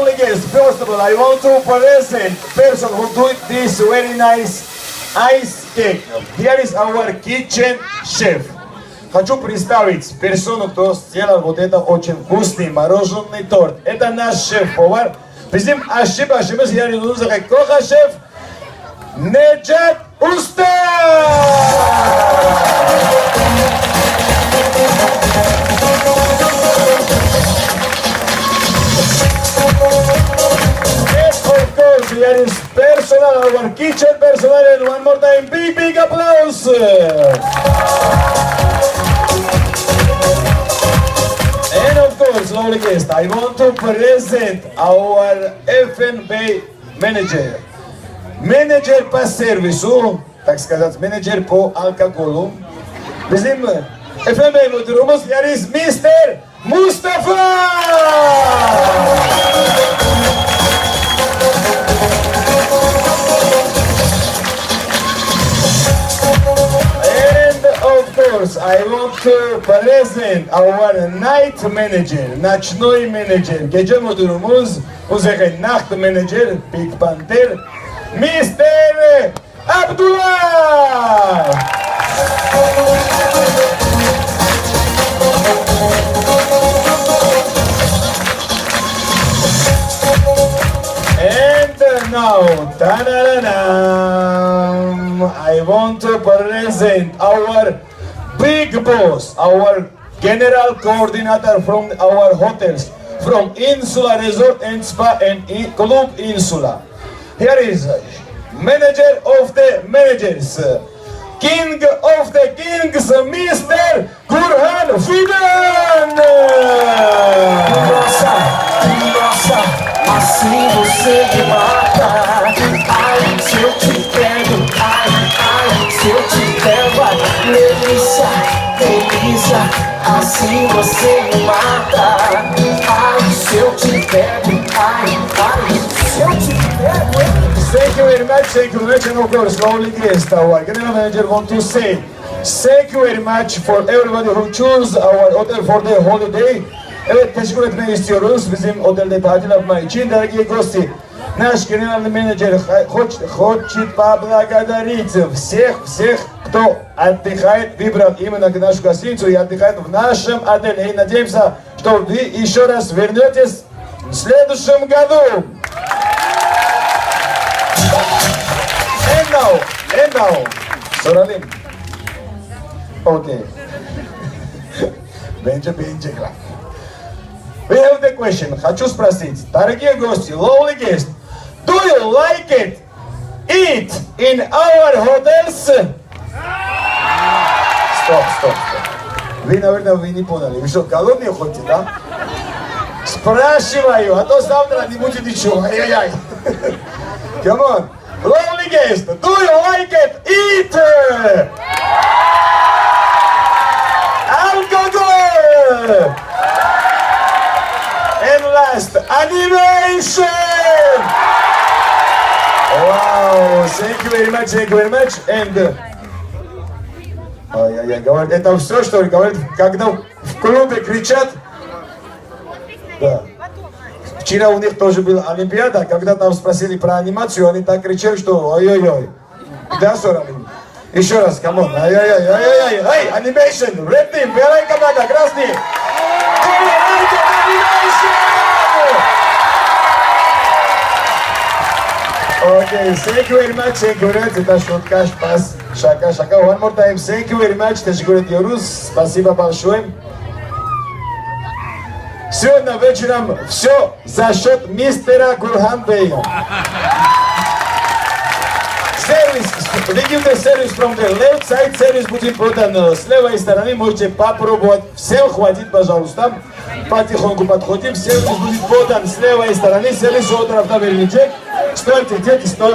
lovely guests. First of all, I want to present person who did this very nice ice cake. Here is our kitchen chef. Хочу представить персону, кто сделал вот это очень вкусный мороженый торт. Это наш шеф-повар. Bizim aşçımız yanımızda koca şef Necat Usta. Here is personal, our kitchen personnel, and one more time, big applause! And of course, lovely guest, I want to present our F&B manager. Менеджер по сервису, так сказать, менеджер по алкоголю. Bizim F&B müdürümüz, here is Mr. Mustafa! I want to present our night manager, ночной менеджер, gece müdürümüz, uzakay nacht manager, Big Panther, Mr. Abdullah. And now, I want to present our big boss, our general coordinator from our hotels, from Insula Resort and Spa and Club Insula. Here is manager of the managers, king of the kings, Mr. Gurhan Fidan. Nossa, assim você me mata. Ai, se eu te pego, ai, se eu te pego, delícia, delícia, assim você me mata. Ai, se eu te pego, ai, se eu te pego. Thank you very much, and of course, lovely guest, our general manager want to say thank you very much for everybody who choose our hotel for the holiday. Evet, teşekkür etmek istiyoruz bizim otelde tatil yapmak için. Дорогие гости, наш генеральный менеджер хочет поблагодарить всех, кто отдыхает, выбрал именно нашу гостиницу и отдыхает в нашем отеле. И надеемся, что вы еще раз вернетесь в следующем году. And now, soralım. Okay. Bence beğenecekler. We have the question. Хочу спросить, дорогие гости, lovely guests, do you like it? Eat in our hotels? Стоп. Вы, наверное, не поняли. Вы что, голодные ходите, да? Спрашиваю, а то завтра не будет ничего. Ай-яй-яй. Come on. Lovely guest, do you like it? Eat! Alcohol! And last, animation! Wow, thank you very much. And говорит, это все, что ли? Говорит, когда в клубе кричат. Да. Вчера у них тоже была Олимпиада, когда там спросили про анимацию, они так кричали, что ой-ой-ой. Да, Соралин? Еще раз, камон. Ай-яй-яй. Эй, анимейшн, red team, белая команда, красный. Okay, thank you very much. Это шутка, шпас, шака. One more time, thank you very much. Teşekkür ediyoruz. Спасибо большое. Сегодня вечером все за счет мистера Гурханбея. We give the service from the left side, сервис будет продан с левой стороны, можете попробовать. Всем хватит, пожалуйста. Потихоньку подходим, сервис будет продан с левой стороны, сервис от автомобильничек. Стойте, дети, стойте.